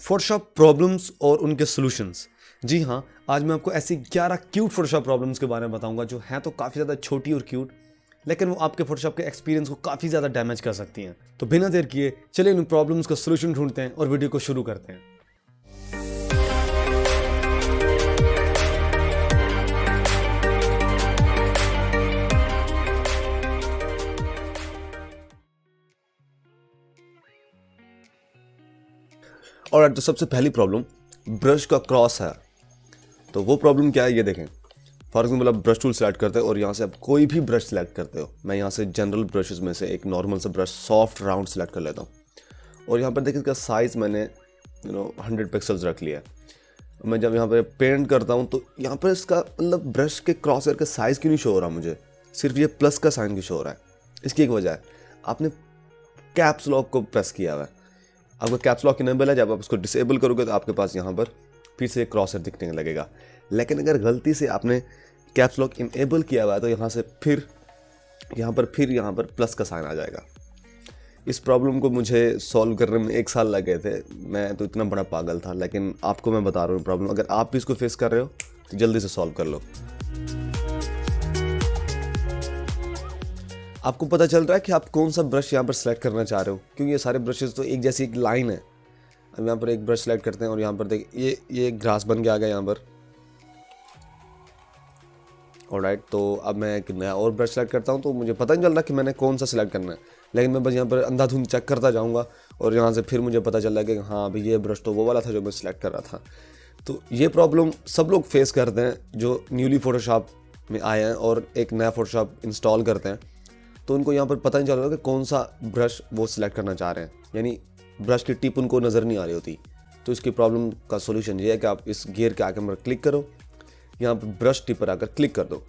Photoshop problems और उनके solutions. जी हाँ, आज मैं आपको ऐसी 11 क्यूट फोटोशॉप प्रॉब्लम्स के बारे में बताऊंगा जो हैं तो काफ़ी ज़्यादा छोटी और क्यूट, लेकिन वो आपके फोटोशॉप के एक्सपीरियंस को काफ़ी ज़्यादा डैमेज कर सकती हैं। तो बिना देर किए चलिए इन प्रॉब्लम्स का सॉल्यूशन ढूंढते हैं और वीडियो को शुरू करते हैं। और तो सबसे पहली प्रॉब्लम ब्रश का क्रॉस है। तो वो प्रॉब्लम क्या है ये देखें। फॉर एग्जाम्पल आप ब्रश टूल सेलेक्ट करते हो और यहाँ से आप कोई भी ब्रश सेलेक्ट करते हो। मैं यहाँ से जनरल ब्रशेस में से एक नॉर्मल सा ब्रश सॉफ्ट राउंड सेलेक्ट कर लेता हूँ और यहाँ पर देखिए इसका साइज़ मैंने 100 पिक्सल्स रख लिया है। मैं जब यहाँ पर पेंट करता हूँ तो यहाँ पर इसका मतलब ब्रश के क्रॉस करके साइज़ क्यों नहीं शो हो रहा, मुझे सिर्फ ये प्लस का साइन क्यों शो हो रहा है। इसकी एक वजह है, आपने कैप्स लॉक को प्रेस किया हुआ है। आपका कैप्स लॉक इनेबल है, जब आप उसको डिसेबल करोगे तो आपके पास यहाँ पर फिर से क्रॉसर दिखने लगेगा। लेकिन अगर गलती से आपने कैप्स लॉक इनेबल किया हुआ है तो यहाँ से फिर यहाँ पर प्लस का साइन आ जाएगा। इस प्रॉब्लम को मुझे सॉल्व करने में 1 साल लगे थे। मैं तो इतना बड़ा पागल था, लेकिन आपको मैं बता रहा हूँ प्रॉब्लम, अगर आप भी इसको फेस कर रहे हो तो जल्दी से सॉल्व कर लो। आपको पता चल रहा है कि आप कौन सा ब्रश यहाँ पर सेलेक्ट करना चाह रहे हो, क्योंकि ये सारे ब्रशेस तो एक जैसी एक लाइन है। अब यहाँ पर एक ब्रश सेलेक्ट करते हैं और यहाँ पर देखिए ये ग्रास बन के आ गया यहाँ पर। ऑलराइट, तो अब मैं एक नया और ब्रश सेलेक्ट करता हूँ तो मुझे पता नहीं चल रहा कि मैंने कौन सा सिलेक्ट करना है, लेकिन मैं बस यहाँ पर अंधाधुंध चेक करता जाऊँगा और यहाँ से फिर मुझे पता चल रहा है कि हाँ अभी ये ब्रश तो वो वाला था जो मैं सिलेक्ट कर रहा था। तो ये प्रॉब्लम सब लोग फेस करते हैं जो न्यूली फोटोशॉप में आए हैं और एक नया फोटोशॉप इंस्टॉल करते हैं। तो उनको यहाँ पर पता नहीं चल रहा कि कौन सा ब्रश वो सिलेक्ट करना चाह रहे हैं, यानी ब्रश की टिप उनको नज़र नहीं आ रही होती। तो इसकी प्रॉब्लम का सॉल्यूशन ये है कि आप इस गियर के आइकन पर क्लिक करो, यहाँ पर ब्रश टिप पर आकर क्लिक कर दो।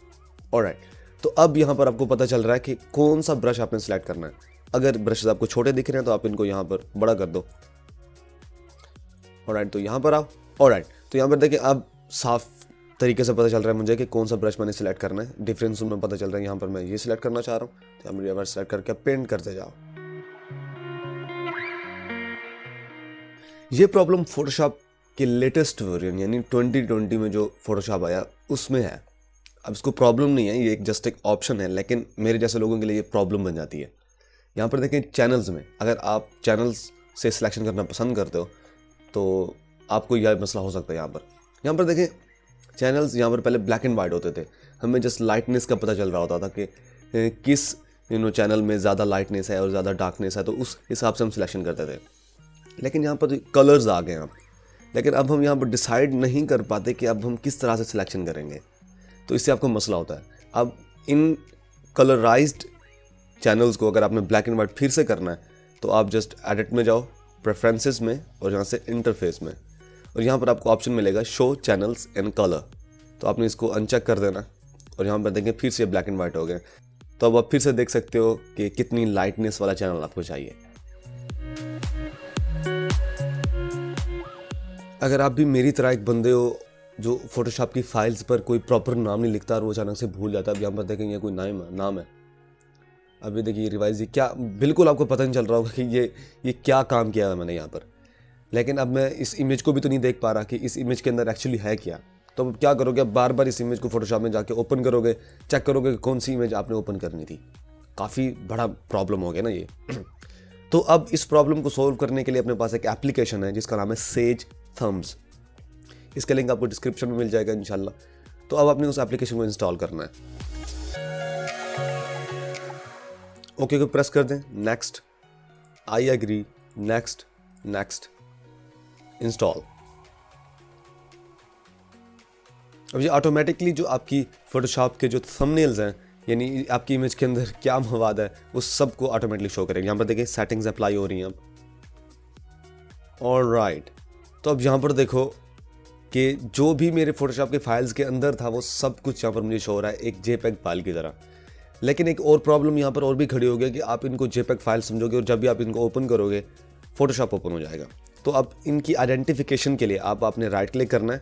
ऑलराइट, तो अब यहाँ पर आपको पता चल रहा है कि कौन सा ब्रश आपने सेलेक्ट करना है। अगर ब्रशेस आपको छोटे दिख रहे हैं तो आप इनको यहाँ पर बड़ा कर दो। ऑलराइट, तो यहाँ पर आओ। ऑलराइट, तो यहाँ पर देखिए अब साफ तरीके से पता चल रहा है मुझे कि कौन सा ब्रश मैंने सेलेक्ट करना है। डिफरेंस में पता चल रहा है, यहाँ पर मैं ये सिलेक्ट करना चाह रहा हूँ तो यहाँ पर ये सेलेक्ट करके पेंट करते जाओ। ये प्रॉब्लम फोटोशॉप के लेटेस्ट वर्जन यानी 2020 में जो फोटोशॉप आया उसमें है। अब इसको प्रॉब्लम नहीं है, ये जस्ट एक ऑप्शन है, लेकिन मेरे जैसे लोगों के लिए ये प्रॉब्लम बन जाती है। यहाँ पर देखें चैनल्स में, अगर आप चैनल्स से सिलेक्शन करना पसंद करते हो तो आपको यह मसला हो सकता है। यहाँ पर देखें चैनल्स यहाँ पर पहले ब्लैक एंड वाइट होते थे, हमें जस्ट लाइटनेस का पता चल रहा होता था कि किस चैनल में ज़्यादा लाइटनेस है और ज़्यादा डार्कनेस है, तो उस हिसाब से हम सिलेक्शन करते थे। लेकिन यहाँ पर कलर्स आ गए हैं अब, लेकिन अब हम यहाँ पर डिसाइड नहीं कर पाते कि अब हम किस तरह से सिलेक्शन करेंगे, तो इससे आपको मसला होता है। अब इन कलराइज्ड चैनल्स को अगर आपने ब्लैक एंड वाइट फिर से करना है तो आप जस्ट एडिट में जाओ, प्रेफरेंसेस में, और यहाँ से इंटरफेस में, और यहाँ पर आपको ऑप्शन मिलेगा शो चैनल्स इन कलर। तो आपने इसको अनचेक कर देना और यहाँ पर देखें फिर से ब्लैक एंड वाइट हो गए। तो अब आप फिर से देख सकते हो कि कितनी लाइटनेस वाला चैनल आपको चाहिए। अगर आप भी मेरी तरह एक बंदे हो जो फोटोशॉप की फाइल्स पर कोई प्रॉपर नाम नहीं लिखता और वो अचानक से भूल जाता है, अब यहाँ पर देखेंगे कोई नाम है। अभी देखिए रिवाइज, ये क्या, बिल्कुल आपको पता नहीं चल रहा होगा कि ये क्या काम किया है मैंने यहाँ पर। लेकिन अब मैं इस इमेज को भी तो नहीं देख पा रहा कि इस इमेज के अंदर एक्चुअली है क्या। तो अब क्या करोगे, अब बार बार इस इमेज को फोटोशॉप में जाके ओपन करोगे, चेक करोगे कि कौन सी इमेज आपने ओपन करनी थी। काफ़ी बड़ा प्रॉब्लम हो गया ना ये। तो अब इस प्रॉब्लम को सोल्व करने के लिए अपने पास एक एप्लीकेशन है जिसका नाम है सेज थम्स। इसका लिंक आपको डिस्क्रिप्शन में मिल जाएगा इंशाल्लाह। तो अब आपने उस एप्लीकेशन को इंस्टॉल करना है। ओके को प्रेस कर दें, next, I agree, next, install. अब ये ऑटोमेटिकली जो आपकी फोटोशॉप के जो थंबनेल्स हैं, यानी आपकी इमेज के अंदर क्या मवाद है, वो सबको ऑटोमेटिकली शो करेगा। यहाँ पर देखिए सेटिंग्स अप्लाई हो रही हैं अब। ऑलराइट, तो अब यहाँ पर देखो कि जो भी मेरे फोटोशॉप के फाइल्स के अंदर था वो सब कुछ यहाँ पर मुझे शो हो रहा है एक जेपेग फाइल की तरह। लेकिन एक और प्रॉब्लम यहाँ पर और भी खड़ी हो गई कि आप इनको जेपेग फाइल समझोगे और जब भी आप इनको ओपन करोगे फोटोशॉप ओपन हो जाएगा। तो अब इनकी आइडेंटिफिकेशन के लिए आपने राइट क्लिक करना है,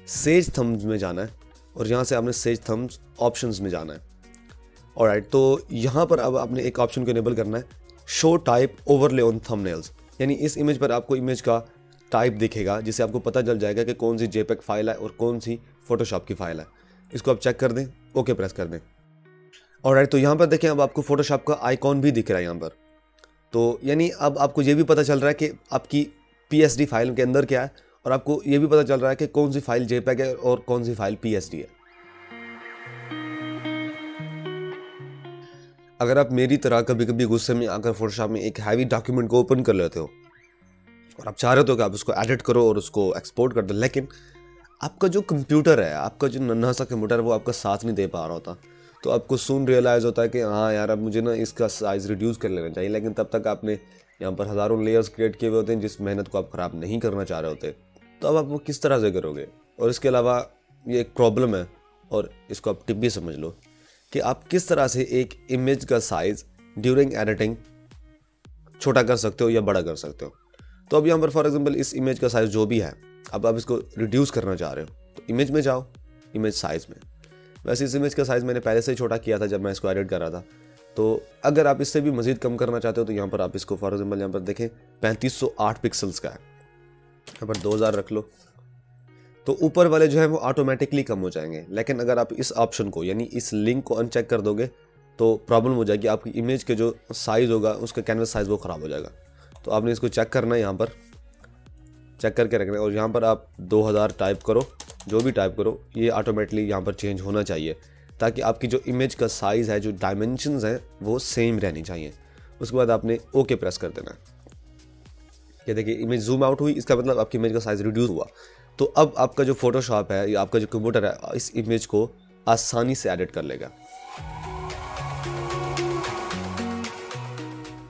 सेज थम्स में जाना है और यहाँ से आपने सेज थम्स ऑप्शंस में जाना है। ऑलराइट, तो यहाँ पर अब आपने एक ऑप्शन को इनेबल करना है, show type overlay on thumbnails, यानी इस इमेज पर आपको इमेज का टाइप दिखेगा जिससे आपको पता चल जाएगा कि कौन सी JPEG फाइल है और कौन सी फोटोशॉप की फाइल है। इसको आप चेक कर दें, ओके प्रेस कर दें। ऑलराइट, तो यहाँ पर देखें अब आपको फोटोशॉप का आइकॉन भी दिख रहा है यहाँ पर। तो यानी अब आपको ये भी पता चल रहा है कि आपकी PSD फाइल के अंदर क्या है, और आपको ये भी पता चल रहा है कि कौन सी फाइल JPEG है और कौन सी फाइल PSD है। अगर आप मेरी तरह कभी कभी गुस्से में आकर फोटोशॉप में एक हैवी डॉक्यूमेंट को ओपन कर लेते हो और आप चाह रहे हो कि आप उसको एडिट करो और उसको एक्सपोर्ट कर दो, लेकिन आपका जो कंप्यूटर है, आपका जो नन्हा सा कंप्यूटर है, वो आपका साथ नहीं दे पा रहा होता, तो आपको सून रियलाइज़ होता है कि हाँ यार अब मुझे ना इसका साइज़ रिड्यूस कर लेना चाहिए। लेकिन तब तक आपने यहाँ पर हज़ारों लेयर्स क्रिएट किए हुए होते हैं जिस मेहनत को आप ख़राब नहीं करना चाह रहे होते। तो अब आप वो किस तरह से करोगे? और इसके अलावा ये एक प्रॉब्लम है, और इसको आप टिप भी समझ लो कि आप किस तरह से एक इमेज का साइज़ ड्यूरिंग एडिटिंग छोटा कर सकते हो या बड़ा कर सकते हो। तो अब यहाँ पर फॉर एग्जांपल इस इमेज का साइज़ जो भी है, अब आप इसको रिड्यूस करना चाह रहे हो, तो इमेज में जाओ, इमेज साइज़ में। वैसे इस इमेज का साइज़ मैंने पहले से ही छोटा किया था जब मैं इसको एडिट कर रहा था। तो अगर आप इससे भी मज़ीद कम करना चाहते हो तो यहाँ पर आप इसको फॉर एग्जांपल यहाँ पर देखें 3508 पिक्सल्स का है, यहाँ पर 2000 रख लो, तो ऊपर वाले जो है वो ऑटोमेटिकली कम हो जाएंगे। लेकिन अगर आप इस ऑप्शन को यानी इस लिंक को अनचेक कर दोगे तो प्रॉब्लम हो जाएगी, आपकी इमेज के जो साइज़ होगा उसका कैनवस साइज़ वो ख़राब हो जाएगा। तो आपने इसको चेक करना है, यहाँ पर चेक करके रखना है, और यहाँ पर आप 2000 टाइप करो, जो भी टाइप करो ये ऑटोमेटिकली यहाँ पर चेंज होना चाहिए, ताकि आपकी जो इमेज का साइज़ है, जो डायमेंशंस हैं वो सेम रहनी चाहिए। उसके बाद आपने ओके प्रेस कर देना है। ये देखिए इमेज जूम आउट हुई, इसका मतलब आपकी इमेज का साइज़ रिड्यूस हुआ। तो अब आपका जो फोटोशॉप है या आपका जो कंप्यूटर है इस इमेज को आसानी से एडिट कर लेगा।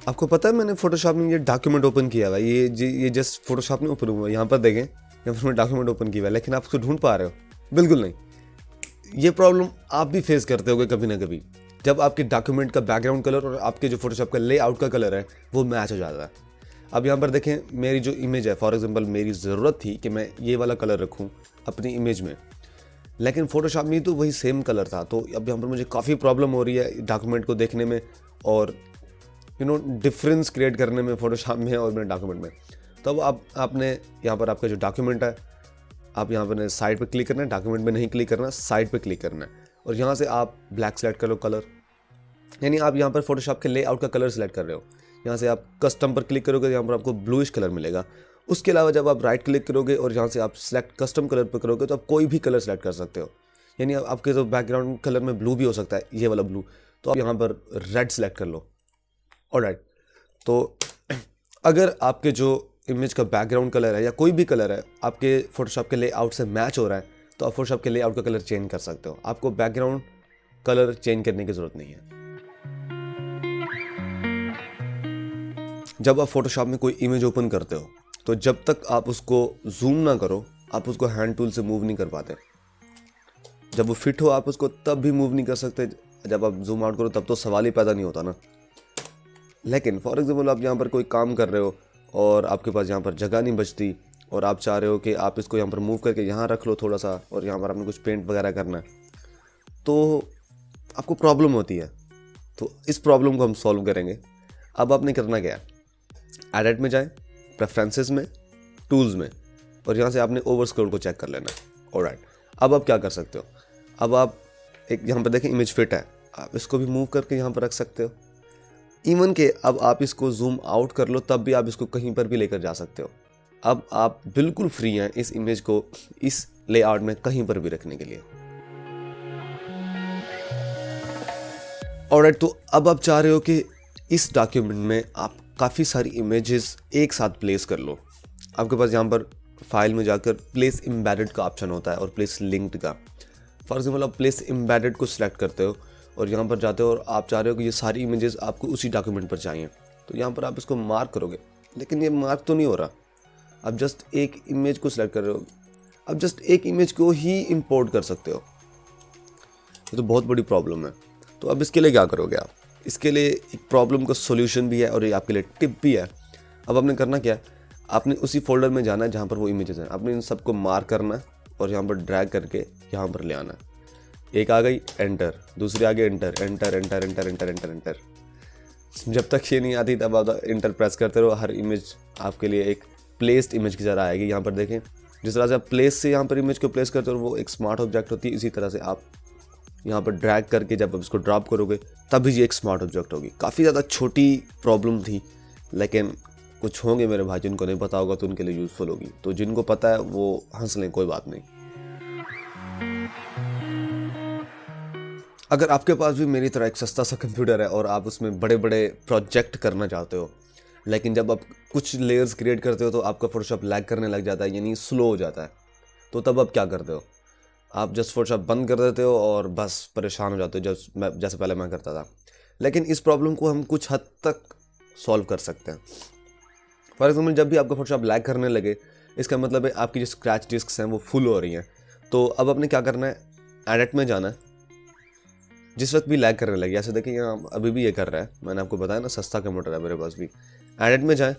आपको पता है मैंने फोटोशॉप में ये डॉक्यूमेंट ओपन किया हुआ है, ये जस्ट फोटोशॉप में ओपन हुआ है। यहाँ पर देखें, यहाँ पर मैं डॉक्यूमेंट ओपन किया हुआ है, लेकिन आप उसको ढूंढ पा रहे हो? बिल्कुल नहीं। ये प्रॉब्लम आप भी फेस करते होगे कभी ना कभी, जब आपके डॉक्यूमेंट का बैकग्राउंड कलर और आपके जो फोटोशॉप का लेआउट का कलर है वो मैच हो जाता है। अब यहाँ पर देखें, मेरी जो इमेज है फॉर एग्जांपल, मेरी ज़रूरत थी कि मैं ये वाला कलर रखूँ अपनी इमेज में, लेकिन फोटोशॉप में तो वही सेम कलर था। तो अब यहाँ पर मुझे काफ़ी प्रॉब्लम हो रही है डॉक्यूमेंट को देखने में और डिफरेंस क्रिएट करने में फोटोशॉप में और मेरे डॉक्यूमेंट में। तो अब आपने यहाँ पर आपका जो डॉक्यूमेंट है, आप यहाँ पर साइड पे क्लिक करना है, डॉक्यूमेंट में नहीं क्लिक करना, साइड पे क्लिक करना है, और यहाँ से आप ब्लैक सेलेक्ट कर लो कलर, यानी आप यहाँ पर फोटोशॉप के लेआउट का कलर सेलेक्ट कर रहे हो। यहाँ से आप कस्टम पर क्लिक करोगे, यहाँ पर आपको ब्लूइश कलर मिलेगा। उसके अलावा जब आप राइट क्लिक करोगे और यहाँ से आप सेलेक्ट कस्टम कलर पर करोगे तो आप कोई भी कलर सेलेक्ट कर सकते हो, यानी आपके जो बैकग्राउंड कलर में ब्लू भी हो सकता है, ये वाला ब्लू, तो आप यहाँ पर रेड सेलेक्ट कर लो। ऑलराइट, तो अगर आपके जो इमेज का बैकग्राउंड कलर है या कोई भी कलर है आपके फोटोशॉप के लेआउट से मैच हो रहा है, तो आप फोटोशॉप के लेआउट का कलर चेंज कर सकते हो। आपको बैकग्राउंड कलर चेंज करने की ज़रूरत नहीं है। जब आप फोटोशॉप में कोई इमेज ओपन करते हो तो जब तक आप उसको जूम ना करो, आप उसको हैंड टूल से मूव नहीं कर पाते। जब वो फिट हो आप उसको तब भी मूव नहीं कर सकते, जब आप जूम आउट करो तब तो सवाल ही पैदा नहीं होता ना। लेकिन फॉर एग्जांपल आप यहाँ पर कोई काम कर रहे हो और आपके पास यहाँ पर जगह नहीं बचती और आप चाह रहे हो कि आप इसको यहाँ पर मूव करके यहाँ रख लो थोड़ा सा, और यहाँ पर आपने कुछ पेंट वगैरह करना है, तो आपको प्रॉब्लम होती है। तो इस प्रॉब्लम को हम सॉल्व करेंगे। अब आपने करना क्या है, एडिट में जाएं, प्रेफरेंसेस में, टूल्स में, और यहाँ से आपने ओवर स्क्रॉल को चेक कर लेना है। ऑलराइट, अब आप क्या कर सकते हो, अब आप एक यहाँ पर देखें इमेज फिट है, आप इसको भी मूव करके यहाँ पर रख सकते हो। इवन के अब आप इसको जूम आउट कर लो तब भी आप इसको कहीं पर भी लेकर जा सकते हो। अब आप बिल्कुल फ्री हैं इस इमेज को इस लेआउट में कहीं पर भी रखने के लिए। ऑलराइट, तो अब आप चाह रहे हो कि इस डॉक्यूमेंट में आप काफ़ी सारी इमेजेस एक साथ प्लेस कर लो। आपके पास यहाँ पर फाइल में जाकर प्लेस एम्बेडेड का ऑप्शन होता है और प्लेस लिंक्ड का। फॉर एग्जाम्पल आप प्लेस एम्बेडेड को सिलेक्ट करते हो और यहाँ पर जाते हो और आप चाह रहे हो कि ये सारी इमेजेस आपको उसी डॉक्यूमेंट पर चाहिए, तो यहाँ पर आप इसको मार्क करोगे, लेकिन ये मार्क तो नहीं हो रहा। आप जस्ट एक इमेज को सिलेक्ट कर रहे हो, आप जस्ट एक इमेज को ही इंपोर्ट कर सकते हो। ये तो बहुत बड़ी प्रॉब्लम है। तो अब इसके लिए क्या करोगे आप, इसके लिए एक प्रॉब्लम का सोल्यूशन भी है और ये आपके लिए टिप भी है। अब आपने करना क्या है, आपने उसी फोल्डर में जाना है जहाँ पर वो इमेजेस हैं, आपने इन सबको मार्क करना है और यहाँ पर ड्रैग करके यहाँ पर ले आना है। एक आ गई एंटर, दूसरी आगे enter enter enter enter enter enter enter. जब तक ये नहीं आती तब आप एंटर प्रेस करते रहो। हर इमेज आपके लिए एक प्लेस्ड इमेज की तरह आएगी। यहाँ पर देखें जिस तरह से आप प्लेस से यहाँ पर इमेज को प्लेस करते हो वो एक स्मार्ट ऑब्जेक्ट होती है, इसी तरह से आप यहाँ पर ड्रैग करके जब आप इसको ड्रॉप करोगे तभी ये एक स्मार्ट ऑब्जेक्ट होगी। काफ़ी ज़्यादा छोटी प्रॉब्लम थी, लेकिन कुछ होंगे मेरे भाई जिनको नहीं पता होगा तो उनके लिए यूज़फुल होगी। तो जिनको पता है वो हंस लें, कोई बात नहीं। अगर आपके पास भी मेरी तरह एक सस्ता सा कंप्यूटर है और आप उसमें बड़े बड़े प्रोजेक्ट करना चाहते हो, लेकिन जब आप कुछ लेयर्स क्रिएट करते हो तो आपका फोटोशॉप लैग करने लग जाता है, यानी स्लो हो जाता है, तो तब आप क्या करते हो? आप जस्ट फोटोशॉप बंद कर देते हो और बस परेशान हो जाते हो, जैसे पहले मैं करता था। लेकिन इस प्रॉब्लम को हम कुछ हद तक सॉल्व कर सकते हैं। फॉर एग्जाम्पल, जब भी आपका फोटोशॉप लैग करने लगे, इसका मतलब है आपकी जो स्क्रैच डिस्क्स हैं वो फुल हो रही हैं। तो अब आपने क्या करना है, एडिट में जाना है। जिस वक्त भी लैग करने लगे, ऐसे देखिए यहाँ अभी भी ये कर रहा है, मैंने आपको बताया ना सस्ता कंप्यूटर है मेरे पास भी। एडिट में जाए,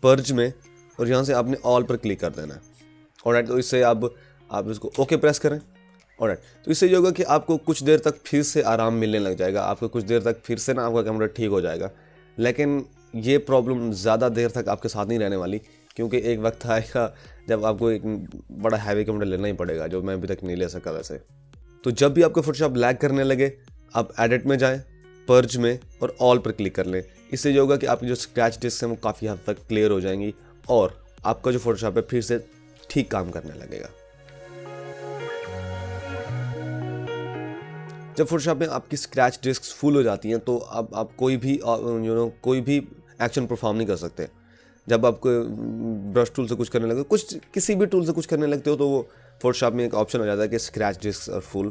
पर्ज में, और यहाँ से आपने ऑल पर क्लिक कर देना है। ऑलराइट, तो इससे आप इसको ओके प्रेस करें। ऑलराइट, तो इससे ये होगा कि आपको कुछ देर तक फिर से आराम मिलने लग जाएगा, आपको कुछ देर तक फिर से ना आपका कैमरा ठीक हो जाएगा। लेकिन ये प्रॉब्लम ज़्यादा देर तक आपके साथ नहीं रहने वाली, क्योंकि एक वक्त आएगा जब आपको एक बड़ा हैवी कैमरा लेना ही पड़ेगा, जो मैं अभी तक नहीं ले सका वैसे। तो जब भी आपका फोटोशॉप लैग करने लगे, आप एडिट में जाएं, पर्ज में, और ऑल पर क्लिक कर लें। इससे ये होगा कि आपकी जो स्क्रैच डिस्क है वो काफ़ी हद तक क्लियर हो जाएंगी और आपका जो फोटोशॉप है फिर से ठीक काम करने लगेगा। जब फोटोशॉप में आपकी स्क्रैच डिस्क फुल हो जाती हैं तो अब आप कोई भी एक्शन परफॉर्म नहीं कर सकते। जब आप ब्रश टूल से कुछ करने लगते हो, किसी भी टूल से कुछ करने लगते हो, तो वो फोटोशॉप में एक ऑप्शन हो जाता है कि स्क्रैच डिस्क और फुल,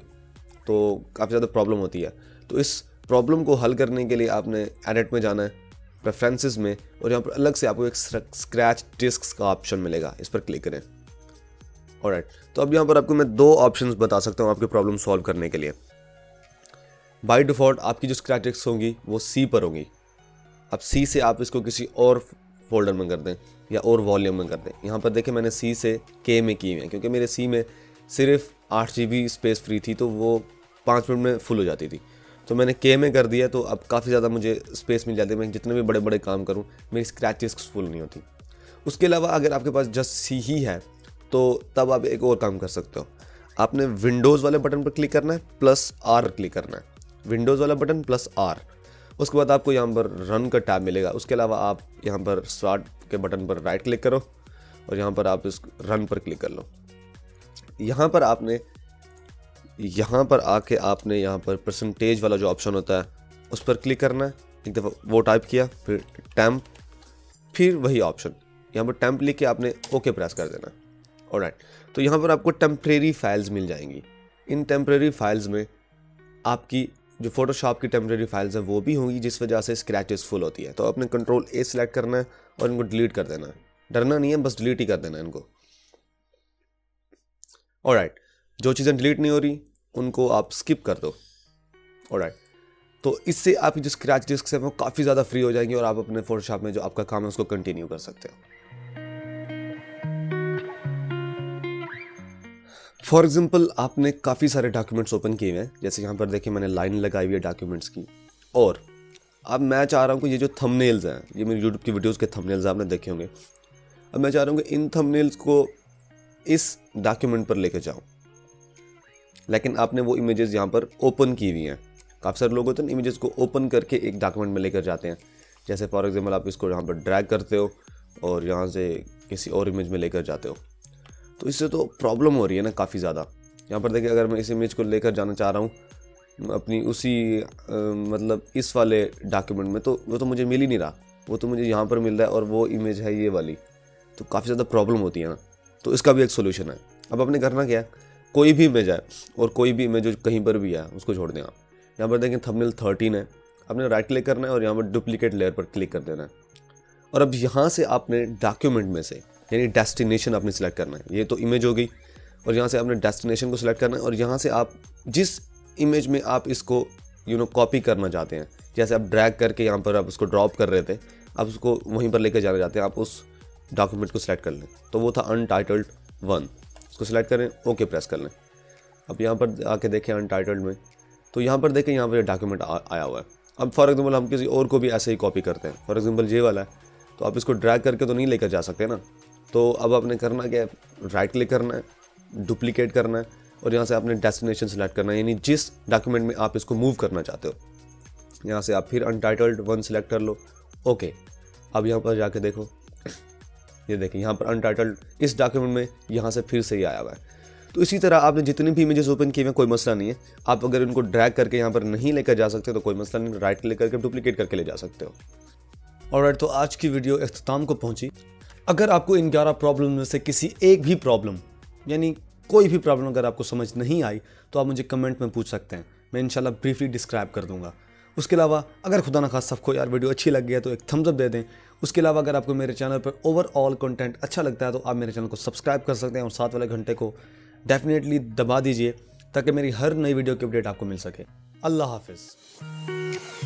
तो काफ़ी ज़्यादा प्रॉब्लम होती है। तो इस प्रॉब्लम को हल करने के लिए आपने एडिट में जाना है, प्रेफरेंसेस में, और यहाँ पर अलग से आपको एक स्क्रैच डिस्क का ऑप्शन मिलेगा, इस पर क्लिक करें। ऑलराइट, तो अब यहाँ पर आपको मैं 2 ऑप्शंस बता सकता हूँ आपकी प्रॉब्लम सॉल्व करने के लिए। बाय डिफ़ॉल्ट आपकी जो स्क्रैच डिस्क होंगी वो सी पर होंगी। अब सी से आप इसको किसी और फोल्डर में कर दें या और वॉल्यूम में कर दें। यहाँ पर देखें मैंने सी से के में की हुई है, क्योंकि मेरे सी में सिर्फ 8 GB स्पेस फ्री थी, तो वो 5 मिनट में फुल हो जाती थी। तो मैंने के में कर दिया, तो अब काफ़ी ज़्यादा मुझे स्पेस मिल जाती है। मैं जितने भी बड़े बड़े काम करूँ मेरी स्क्रैच डिस्क फुल नहीं होती। उसके अलावा अगर आपके पास जस्ट सी ही है तो तब आप एक और काम कर सकते हो। आपने विंडोज़ वाले बटन पर क्लिक करना है, +R क्लिक करना है, विंडोज़ वाला बटन +R। उसके बाद आपको यहाँ पर रन का टैब मिलेगा। उसके अलावा आप यहाँ पर स्टार्ट के बटन पर राइट क्लिक करो और यहाँ पर आप इस रन पर क्लिक कर लो। यहाँ पर आपने यहाँ पर परसेंटेज वाला जो ऑप्शन होता है उस पर क्लिक करना है। एक दफ़ा वो टाइप किया, फिर टेम्प, फिर वही ऑप्शन, यहाँ पर टेम्प लिख के आपने ओके प्रेस कर देना। ऑलराइट, तो यहाँ पर आपको टेम्परेरी फाइल्स मिल जाएंगी। इन टेम्परेरी फाइल्स में आपकी जो फोटोशॉप की टेम्परेरी फाइल्स है वो भी होंगी, जिस वजह से स्क्रैचेस फुल होती है। तो आपने Ctrl+A सिलेक्ट करना है और इनको डिलीट कर देना है। डरना नहीं है, बस डिलीट ही कर देना है इनको। ऑलराइट, जो चीज़ें डिलीट नहीं हो रही उनको आप स्किप कर दो। ऑलराइट, तो इससे आपकी जो स्क्रैच डिस्क है वो काफ़ी ज़्यादा फ्री हो जाएंगी और आप अपने फोटोशॉप में जो आपका काम है उसको कंटिन्यू कर सकते हो। फॉर एग्जाम्पल, आपने काफ़ी सारे डॉक्यूमेंट्स ओपन किए हुए हैं, जैसे यहाँ पर देखिए मैंने लाइन लगाई हुई है डॉक्यूमेंट्स की, और अब मैं चाह रहा हूँ कि ये जो थंबनेल्स हैं, ये मेरी यूट्यूब की वीडियोस के थंबनेल्स आपने देखे होंगे। अब मैं चाह रहा हूँ कि इन थंबनेल्स को इस डॉक्यूमेंट पर लेकर जाऊँ, लेकिन आपने वो इमेजेस यहाँ पर ओपन की हुई हैं। काफ़ी सारे लोग होते हैं इमेजेस को ओपन करके एक डॉक्यूमेंट में लेकर जाते हैं। जैसे फॉर एग्जाम्पल आप इसको यहाँ पर ड्रैग करते हो और यहाँ से किसी और इमेज में लेकर जाते हो, तो इससे तो प्रॉब्लम हो रही है ना काफ़ी ज़्यादा। यहाँ पर देखिए, अगर मैं इस इमेज को लेकर जाना चाह रहा हूँ अपनी उसी मतलब इस वाले डॉक्यूमेंट में, तो वो तो मुझे मिल ही नहीं रहा, वो तो मुझे यहाँ पर मिल रहा है और वो इमेज है ये वाली, तो काफ़ी ज़्यादा प्रॉब्लम होती है ना। तो इसका भी एक सोल्यूशन है। अब आपने करना क्या है, कोई भी इमेज है और कोई भी इमेज जो कहीं पर भी है उसको छोड़ दें आप। यहाँ पर देखें थंबनेल 13 है, आपने राइट क्लिक करना है और यहाँ पर डुप्लीकेट लेयर पर क्लिक कर देना है। और अब यहाँ से आपने डॉक्यूमेंट में से यानी डेस्टिनेशन आपने सिलेक्ट करना है। ये तो इमेज हो गई, और यहाँ से आपने डेस्टिनेशन को सिलेक्ट करना है, और यहाँ से आप जिस इमेज में आप इसको कॉपी करना चाहते हैं, जैसे आप ड्रैग करके यहाँ पर आप उसको ड्रॉप कर रहे थे, आप उसको वहीं पर लेकर जाना चाहते हैं, आप उस डॉक्यूमेंट को सिलेक्ट कर लें। तो वो था अनटाइटल्ड 1, उसको सिलेक्ट करें, ओके प्रेस कर लें। अब यहाँ पर आके देखें अनटाइटल्ड में, तो यहाँ पर देखें यहाँ पर डॉक्यूमेंट आया हुआ है। अब फॉर एग्जाम्पल हम किसी और को भी ऐसे ही कॉपी करते हैं, फॉर एग्जाम्पल ये वाला है, तो आप इसको ड्रैग करके तो नहीं लेकर जा सकते ना। तो अब आपने करना क्या है, राइट क्लिक करना है, डुप्लीकेट करना है और यहाँ से आपने डेस्टिनेशन सेलेक्ट करना है, यानी जिस डॉक्यूमेंट में आप इसको मूव करना चाहते हो। यहाँ से आप फिर अनटाइटल्ड 1 सिलेक्ट कर लो। ओके, अब यहाँ पर जाके देखो, ये देखिए यहाँ पर अनटाइटल्ड इस डॉक्यूमेंट में यहाँ से फिर से ही आया हुआ है। तो इसी तरह आपने जितने भी इमेजेस ओपन किए हुए कोई मसला नहीं है, आप अगर इनको ड्रैग करके यहाँ पर नहीं लेकर जा सकते तो कोई मसला नहीं, राइट क्लिक करके डुप्लीकेट करके ले जा सकते हो। ऑलराइट, तो आज की वीडियो इख्तिताम को पहुंची। अगर आपको इन 11 प्रॉब्लम में से किसी एक भी प्रॉब्लम, यानी कोई भी प्रॉब्लम अगर आपको समझ नहीं आई तो आप मुझे कमेंट में पूछ सकते हैं, मैं इंशाल्लाह ब्रीफली डिस्क्राइब कर दूंगा। उसके अलावा अगर खुदा न खास्ता सबको यार वीडियो अच्छी लग गई है तो एक थम्स अप दे दें। उसके अलावा अगर आपको मेरे चैनल पर ओवरऑल कंटेंट अच्छा लगता है तो आप मेरे चैनल को सब्सक्राइब कर सकते हैं और साथ वाले घंटे को डेफिनेटली दबा दीजिए ताकि मेरी हर नई वीडियो की अपडेट आपको मिल सके। अल्लाह हाफिज़।